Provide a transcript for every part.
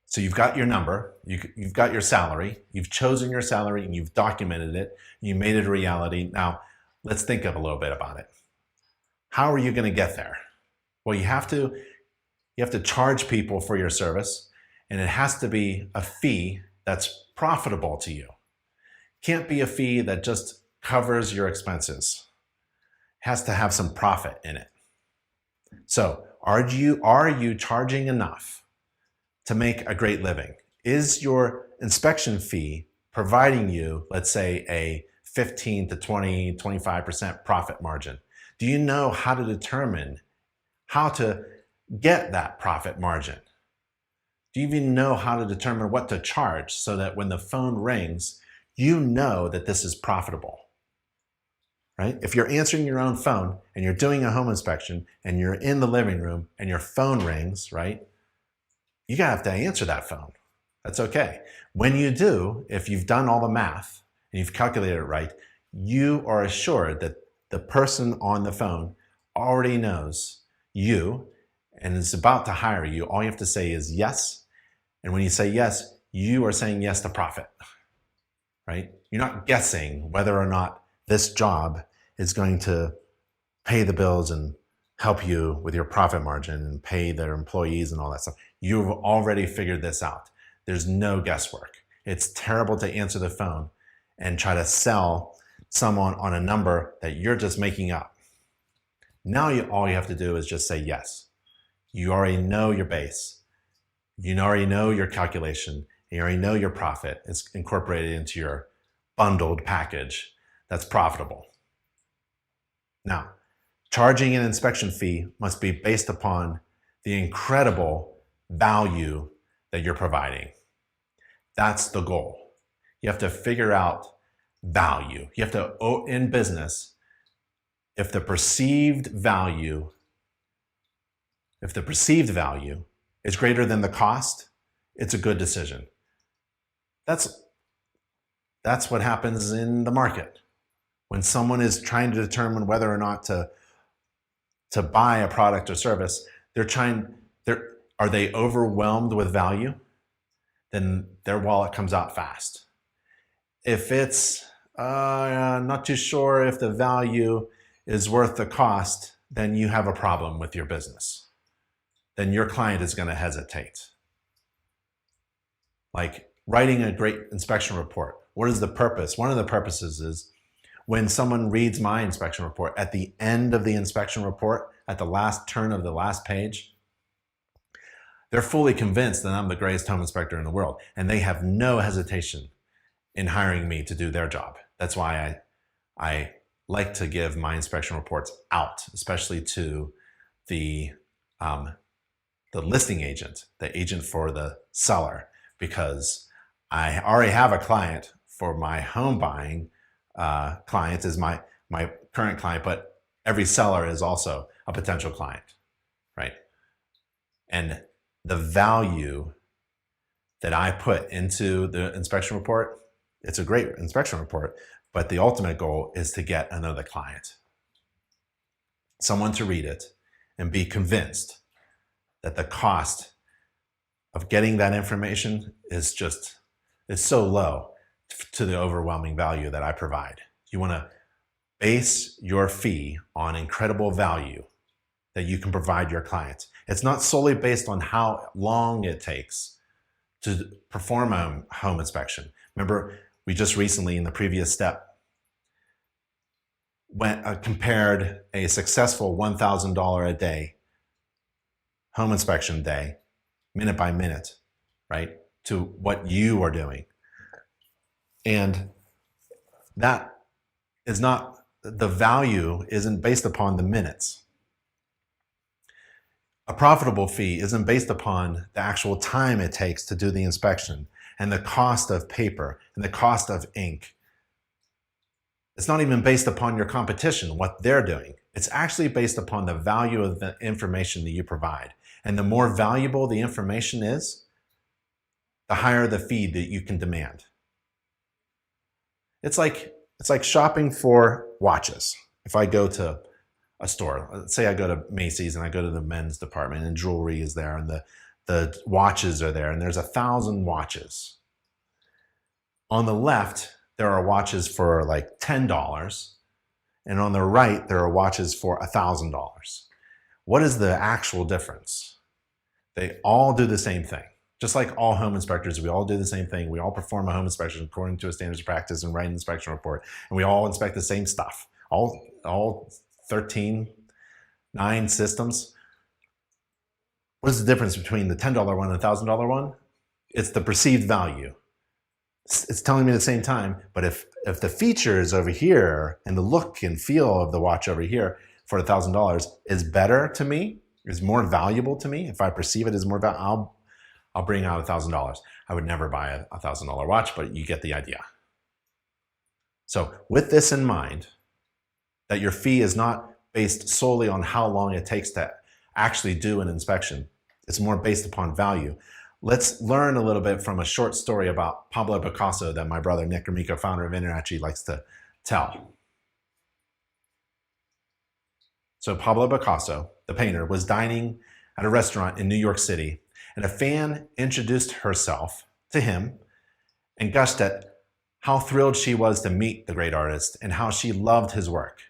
So you've got your number, you've got your salary, you've chosen your salary and you've documented it, you made it a reality. Now, let's think of a little bit about it. How are you going to get there? Well, you have to charge people for your service, and it has to be a fee that's profitable to you. It can't be a fee that just covers your expenses. It has to have some profit in it. So, are you charging enough to make a great living? Is your inspection fee providing you, let's say, a 15 to 20, 25% profit margin? Do you know how to determine how to get that profit margin? Do you even know how to determine what to charge so that when the phone rings, you know that this is profitable? Right? If you're answering your own phone and you're doing a home inspection and you're in the living room and your phone rings, right? You gotta have to answer that phone. That's okay. When you do, if you've done all the math and you've calculated it right, you are assured that the person on the phone already knows you and is about to hire you. All you have to say is yes. And when you say yes, you are saying yes to profit, right? You're not guessing whether or not this job is going to pay the bills and help you with your profit margin and pay their employees and all that stuff. You've already figured this out. There's no guesswork. It's terrible to answer the phone and try to sell someone on a number that you're just making up. Now all you have to do is just say yes. You already know your base. You already know your calculation. You already know your profit. It's incorporated into your bundled package that's profitable. Now, charging an inspection fee must be based upon the incredible value that you're providing. That's the goal. You have to figure out value. You have to, in business, if the perceived value is greater than the cost, it's a good decision. That's what happens in the market. When someone is trying to determine whether or not to buy a product or service, are they overwhelmed with value? Then their wallet comes out fast. If it's not too sure if the value is worth the cost, then you have a problem with your business. Then your client is going to hesitate. Like writing a great inspection report. What is the purpose? One of the purposes is when someone reads my inspection report, at the end of the inspection report, at the last turn of the last page, they're fully convinced that I'm the greatest home inspector in the world, and they have no hesitation in hiring me to do their job. That's why I like to give my inspection reports out, especially to the listing agent, the agent for the seller, because I already have a client for my home buying client is my current client, but every seller is also a potential client, right? And the value that I put into the inspection report, it's a great inspection report, but the ultimate goal is to get another client. Someone to read it and be convinced that the cost of getting that information is so low to the overwhelming value that I provide. You want to base your fee on incredible value that you can provide your clients. It's not solely based on how long it takes to perform a home inspection. Remember, we just recently in the previous step compared a successful $1,000 a day home inspection day, minute by minute, right, to what you are doing. And that is not, the value isn't based upon the minutes. A profitable fee isn't based upon the actual time it takes to do the inspection and the cost of paper and the cost of ink. It's not even based upon your competition, what they're doing. It's actually based upon the value of the information that you provide. And the more valuable the information is, the higher the fee that you can demand. It's like shopping for watches. If I go to a store, let's say I go to Macy's and I go to the men's department and jewelry is there and the watches are there, and there's 1,000 watches. On the left, there are watches for like $10, and on the right, there are watches for $1,000. What is the actual difference? They all do the same thing. Just like all home inspectors, we all do the same thing. We all perform a home inspection according to a standards of practice and write an inspection report, and we all inspect the same stuff. All 9 systems. What is the difference between the $10 one and the $1,000 one? It's the perceived value. It's telling me at the same time, but if the features over here and the look and feel of the watch over here for $1,000 is better to me, is more valuable to me, if I perceive it as more valuable, I'll bring out $1,000. I would never buy a $1,000 watch, but you get the idea. So with this in mind, that your fee is not based solely on how long it takes to actually do an inspection. It's more based upon value. Let's learn a little bit from a short story about Pablo Picasso that my brother Nick Amico, founder of InterNACHI, likes to tell. So Pablo Picasso, the painter, was dining at a restaurant in New York City, and a fan introduced herself to him and gushed at how thrilled she was to meet the great artist and how she loved his work.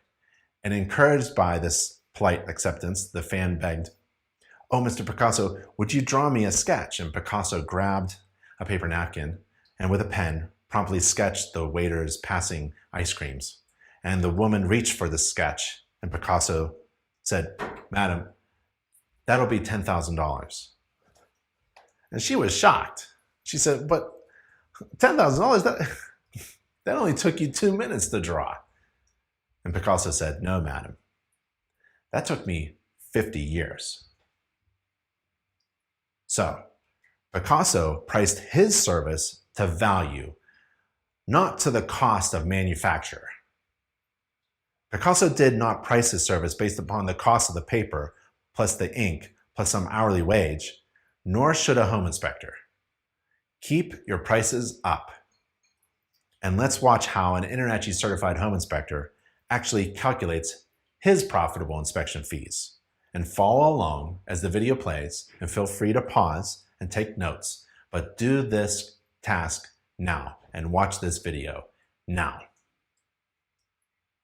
And encouraged by this polite acceptance, the fan begged, "Oh, Mr. Picasso, would you draw me a sketch?" And Picasso grabbed a paper napkin and with a pen promptly sketched the waiters passing ice creams. And the woman reached for the sketch, and Picasso said, "Madam, that'll be $10,000. And she was shocked. She said, "But $10,000, that only took you 2 minutes to draw." And Picasso said, "No, madam, that took me 50 years. So Picasso priced his service to value, not to the cost of manufacture. Picasso did not price his service based upon the cost of the paper, plus the ink, plus some hourly wage, nor should a home inspector. Keep your prices up. And let's watch how an InterNACHI certified home inspector actually calculates his profitable inspection fees. And follow along as the video plays, and feel free to pause and take notes, but do this task now and watch this video now.